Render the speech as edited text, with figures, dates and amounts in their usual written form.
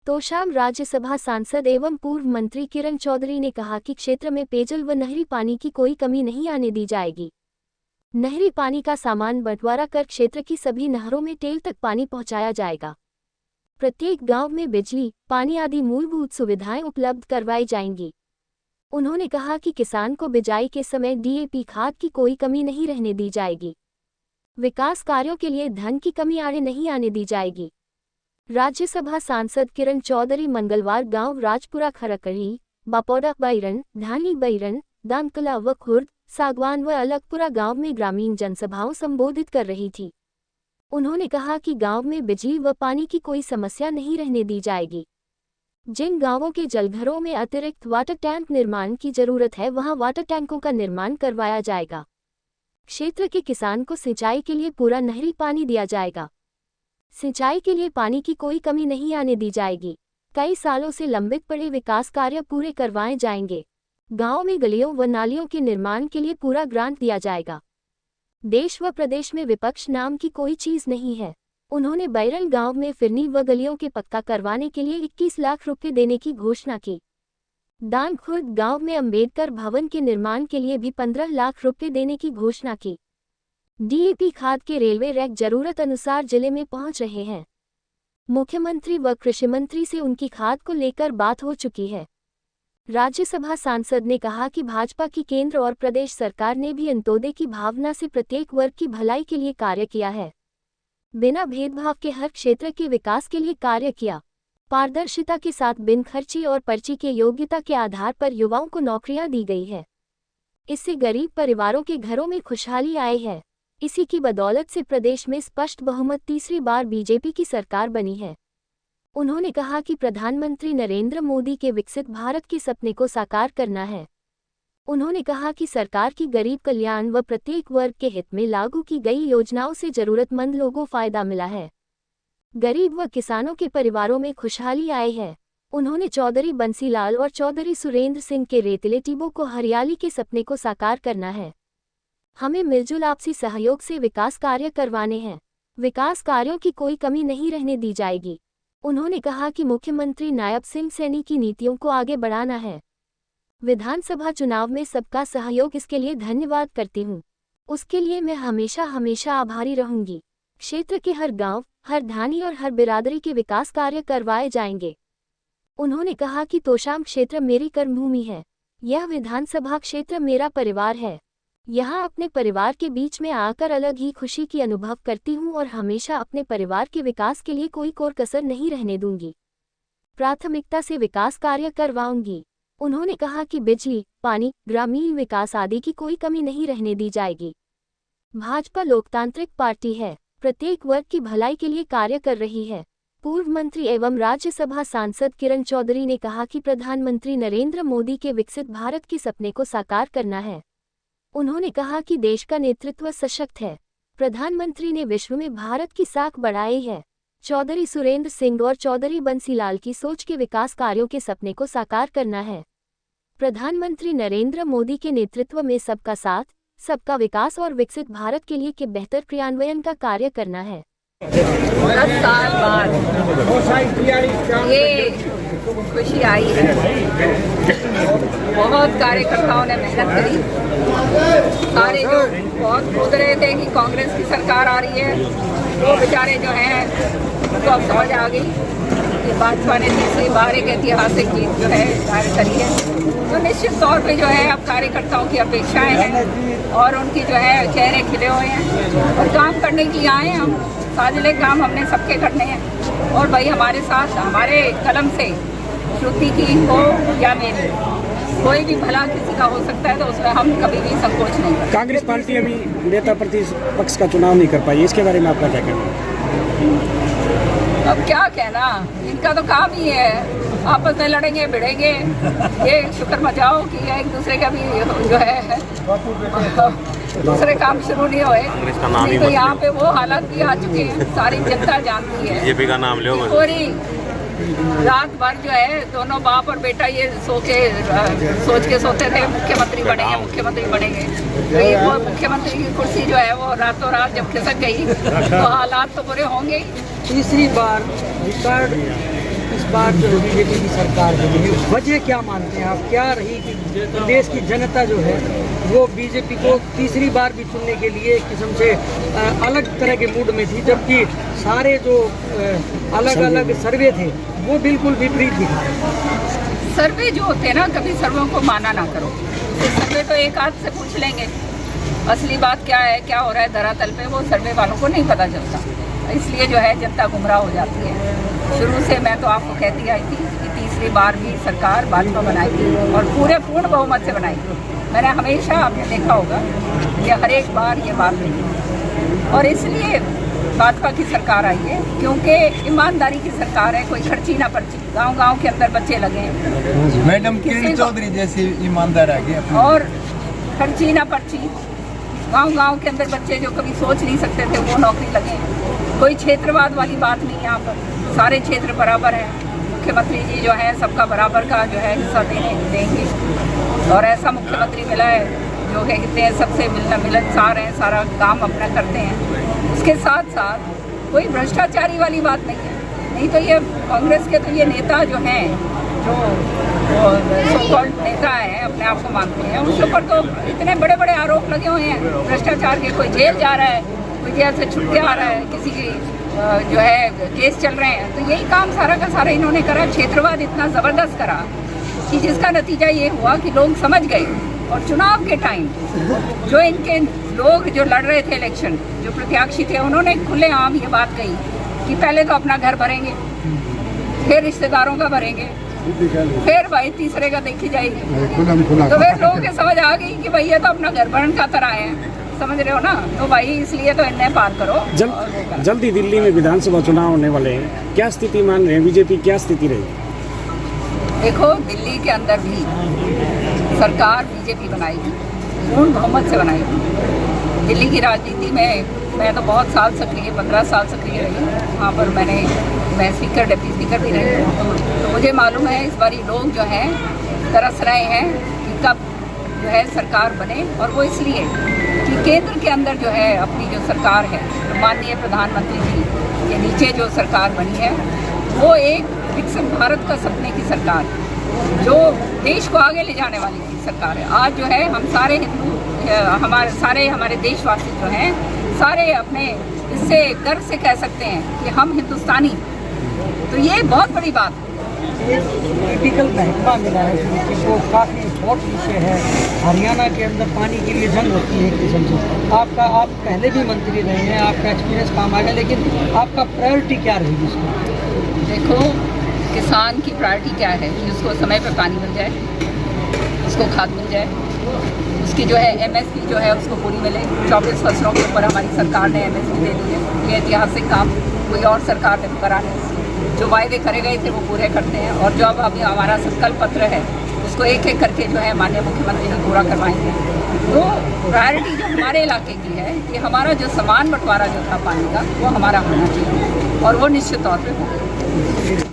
तोशाम राज्यसभा सांसद एवं पूर्व मंत्री किरण चौधरी ने कहा कि क्षेत्र में पेयजल व नहरी पानी की कोई कमी नहीं आने दी जाएगी। नहरी पानी का सामान बंटवारा कर क्षेत्र की सभी नहरों में टेल तक पानी पहुंचाया जाएगा। प्रत्येक गांव में बिजली, पानी आदि मूलभूत सुविधाएं उपलब्ध करवाई जाएंगी। उन्होंने कहा कि किसान को बिजाई के समय डीएपी खाद की कोई कमी नहीं रहने दी जाएगी। विकास कार्यों के लिए धन की कमी आड़े नहीं आने दी जाएगी। राज्यसभा सांसद किरण चौधरी मंगलवार गांव राजपुरा खरकड़ी, बापोड़ा बैरन, ढानी बैरन, दामकला व खुर्द, सागवान व अलगपुरा गांव में ग्रामीण जनसभाओं संबोधित कर रही थी। उन्होंने कहा कि गांव में बिजली व पानी की कोई समस्या नहीं रहने दी जाएगी। जिन गांवों के जलघरों में अतिरिक्त वाटर टैंक निर्माण की जरूरत है वहां वाटर टैंकों का निर्माण करवाया जाएगा। क्षेत्र के किसान को सिंचाई के लिए पूरा नहरी पानी दिया जाएगा। सिंचाई के लिए पानी की कोई कमी नहीं आने दी जाएगी। कई सालों से लंबित पड़े विकास कार्य पूरे करवाए जाएंगे। गांव में गलियों व नालियों के निर्माण के लिए पूरा ग्रांट दिया जाएगा। देश व प्रदेश में विपक्ष नाम की कोई चीज नहीं है। उन्होंने बैरल गांव में फिरनी व गलियों के पक्का करवाने के लिए 21 लाख रुपए देने की घोषणा की। दानखुर्द गांव में अंबेडकर भवन के निर्माण के लिए भी 15 लाख रुपए देने की घोषणा की। डीएपी खाद के रेलवे रैक जरूरत अनुसार जिले में पहुंच रहे हैं। मुख्यमंत्री व कृषि मंत्री से उनकी खाद को लेकर बात हो चुकी है। राज्यसभा सांसद ने कहा कि भाजपा की केंद्र और प्रदेश सरकार ने भी अंत्योदय की भावना से प्रत्येक वर्ग की भलाई के लिए कार्य किया है। बिना भेदभाव के हर क्षेत्र के विकास के लिए कार्य किया। पारदर्शिता के साथ बिन खर्ची और पर्ची के योग्यता के आधार पर युवाओं को नौकरियां दी गई है। इससे गरीब परिवारों के घरों में खुशहाली आई है। इसी की बदौलत से प्रदेश में स्पष्ट बहुमत तीसरी बार बीजेपी की सरकार बनी है। उन्होंने कहा कि प्रधानमंत्री नरेंद्र मोदी के विकसित भारत के सपने को साकार करना है। उन्होंने कहा कि सरकार की गरीब कल्याण व प्रत्येक वर्ग के हित में लागू की गई योजनाओं से जरूरतमंद लोगों फायदा मिला है। गरीब व किसानों के परिवारों में खुशहाली आई है। उन्होंने चौधरी बंसीलाल और चौधरी सुरेंद्र सिंह के रेतीले टीबों को हरियाली के सपने को साकार करना है। हमें मिलजुल आपसी सहयोग से विकास कार्य करवाने हैं। विकास कार्यों की कोई कमी नहीं रहने दी जाएगी। उन्होंने कहा कि मुख्यमंत्री नायब सिंह सैनी की नीतियों को आगे बढ़ाना है। विधानसभा चुनाव में सबका सहयोग, इसके लिए धन्यवाद करती हूँ। उसके लिए मैं हमेशा हमेशा आभारी रहूंगी। क्षेत्र के हर गांव, हर ढाणी और हर बिरादरी के विकास कार्य करवाए जाएंगे। उन्होंने कहा कि तोशाम क्षेत्र मेरी कर्मभूमि है। यह विधानसभा क्षेत्र मेरा परिवार है। यहाँ अपने परिवार के बीच में आकर अलग ही खुशी की अनुभव करती हूँ और हमेशा अपने परिवार के विकास के लिए कोई कोर कसर नहीं रहने दूंगी। प्राथमिकता से विकास कार्य करवाऊंगी। उन्होंने कहा कि बिजली, पानी, ग्रामीण विकास आदि की कोई कमी नहीं रहने दी जाएगी। भाजपा लोकतांत्रिक पार्टी है, प्रत्येक वर्ग की भलाई के लिए कार्य कर रही है। पूर्व मंत्री एवं राज्यसभा सांसद किरण चौधरी ने कहा कि प्रधानमंत्री नरेंद्र मोदी के विकसित भारत के सपने को साकार करना है। उन्होंने कहा कि देश का नेतृत्व सशक्त है। प्रधानमंत्री ने विश्व में भारत की साख बढ़ाई है। चौधरी सुरेंद्र सिंह और चौधरी बंसीलाल की सोच के विकास कार्यों के सपने को साकार करना है। प्रधानमंत्री नरेंद्र मोदी के नेतृत्व में सबका साथ, सबका विकास और विकसित भारत के लिए के बेहतर क्रियान्वयन का कार्य करना है। 10 साल बाद ये खुशी आई है। बहुत कार्यकर्ताओं ने मेहनत करी। सारे जो बहुत कूद रहे थे कि कांग्रेस की सरकार आ रही है, वो बेचारे जो हैं उनको अब समझ आ गई कि भाजपा ने तीसरी बार एक ऐतिहासिक जीत जो है कार्य करी है। तो निश्चित तौर पे जो है अब कार्यकर्ताओं की अपेक्षाएं हैं और उनकी जो है चेहरे खिले हुए हैं और काम करने के लिए आए हैं। हम साजिले काम हमने सबके करने हैं और भाई हमारे साथ हमारे कलम से श्रुति की हो या मेरी, कोई भी भला किसी का हो सकता है, तो उसमें हम कभी भी संकोच नहीं करते। कांग्रेस पार्टी अभी नेता प्रतिपक्ष का चुनाव नहीं कर पाई, इसके बारे में आपका क्या कहना है? अब क्या कहना, इनका तो काम ही है आपस में लड़ेंगे भिड़ेंगे। ये शुक्र मचाओ कि एक दूसरे का भी जो है दूसरे काम शुरू नहीं हुए। नहीं तो यहाँ पे वो हालात भी आ चुके हैं, सारी जनता जानती है। बीजेपी का नाम लो। पूरी रात भर जो है दोनों बाप और बेटा ये सोच के सोते थे मुख्यमंत्री बनेंगे, मुख्यमंत्री बनेंगे। तो ये वो मुख्यमंत्री की कुर्सी जो है वो रातों रात जब खिसक गई तो हालात तो बुरे होंगे ही। तीसरी बार रिकॉर्ड इस बार जो बीजेपी की सरकार बनी है, वजह क्या मानते हैं आप? क्या रही कि प्रदेश की जनता जो है वो बीजेपी को तीसरी बार भी चुनने के लिए एक किस्म से अलग तरह के मूड में थी, जबकि सारे जो अलग अलग सर्वे थे वो बिल्कुल विपरीत दिखा रहे? सर्वे जो होते हैं ना, कभी सर्वों को माना ना करो। सर्वे तो एक हाथ से पूछ लेंगे, असली बात क्या है, क्या हो रहा है धरातल पे, वो सर्वे वालों को नहीं पता चलता। इसलिए जो है जनता गुमराह हो जाती है। शुरू से मैं तो आपको कहती आई थी कि तीसरी बार भी सरकार भाजपा बनाएगी और पूर्ण बहुमत से बनाएगी। मैंने हमेशा, आपने देखा होगा कि हर एक बार ये बात रही और इसलिए भाजपा की सरकार आई है, क्योंकि ईमानदारी की सरकार है। कोई खर्ची ना पर्ची, गांव-गांव के अंदर बच्चे लगे हैं। मैडम किरण चौधरी जैसी ईमानदार आ गए और खर्ची ना पर्ची, गांव-गांव के अंदर बच्चे जो कभी सोच नहीं सकते थे वो नौकरी लगे। कोई क्षेत्रवाद वाली बात नहीं है यहाँ पर, सारे क्षेत्र बराबर हैं। मुख्यमंत्री जी जो है सबका बराबर का जो है हिस्सा देंगे और ऐसा मुख्यमंत्री मिला है जो है कहते हैं सबसे मिलनसार हैं, सारा काम अपना करते हैं। उसके साथ साथ कोई भ्रष्टाचारी वाली बात नहीं है। नहीं तो ये कांग्रेस के तो ये नेता जो हैं, जो सो कॉल्ड नेता हैं, अपने आप को मानते हैं, उनके ऊपर तो इतने बड़े बड़े आरोप लगे हुए हैं भ्रष्टाचार के। कोई जेल जा रहा है, कोई जेल से छूट के आ रहा है, किसी की जो है केस चल रहे हैं। तो यही काम सारा का सारा इन्होंने करा। क्षेत्रवाद इतना ज़बरदस्त करा कि जिसका नतीजा ये हुआ कि लोग समझ गए और चुनाव के टाइम जो इनके लोग जो लड़ रहे थे इलेक्शन, जो प्रत्याशी थे, उन्होंने खुलेआम ये बात कही कि पहले तो अपना घर भरेंगे, फिर रिश्तेदारों का भरेंगे, फिर भाई तीसरे का देखी जाएगी। तो फिर लोगों के समझ आ गई कि भाई ये तो अपना घर भरण का तरह है, समझ रहे हो ना। तो भाई इसलिए तो इन्हें पार करो। जल्दी दिल्ली में विधानसभा चुनाव होने वाले हैं, क्या स्थिति मान रहे हैं बीजेपी, क्या स्थिति रहेगी? देखो, दिल्ली के अंदर भी सरकार बीजेपी बनाएगी, पूर्ण बहुमत से बनाएगी। दिल्ली की राजनीति में मैं तो बहुत साल सक्रिय, 15 साल सक्रिय रही हूँ वहाँ पर। मैं स्पीकर, डिप्टी स्पीकर भी रही हूँ। तो मुझे मालूम है इस बारी लोग जो हैं तरस रहे हैं कि कब जो है सरकार बने, और वो इसलिए कि केंद्र के अंदर जो है अपनी जो सरकार है, माननीय प्रधानमंत्री जी के नीचे जो सरकार बनी है, वो एक विकसित भारत का सपने की सरकार है, जो देश को आगे ले जाने वाली सरकार है। आज जो है हम सारे हिंदू, हमारे देशवासी जो हैं, सारे अपने इससे गर्व से कह सकते हैं कि हम हिंदुस्तानी। तो ये बहुत बड़ी बात है। पॉलिटिकल महकमा मिला है जो काफ़ी हॉट विषय है। हरियाणा के अंदर पानी के लिए जंग होती है एक किस्म से। आप पहले भी मंत्री रहे हैं, आपका एक्सपीरियंस काम आ गया, लेकिन आपका प्रायोरिटी क्या रहेगी इसमें? देखो, किसान की प्रायोरिटी क्या है कि उसको समय पर पानी मिल जाए, उसको खाद मिल जाए, उसकी जो है MSP जो है उसको पूरी मिले। 24 फसलों के ऊपर हमारी सरकार ने MSP दे दी है। ये ऐतिहासिक काम कोई और सरकार ने करा है। जो वायदे करे गए थे वो पूरे करते हैं, और जो अब अभी हमारा संकल्प पत्र है उसको एक एक करके जो है माननीय मुख्यमंत्री जी पूरा करवाएंगे। तो प्रायोरिटी जो हमारे इलाके की है कि हमारा जो समान बंटवारा जो था पानी का, वो हमारा होना चाहिए और वो निश्चित तौर पर होगा।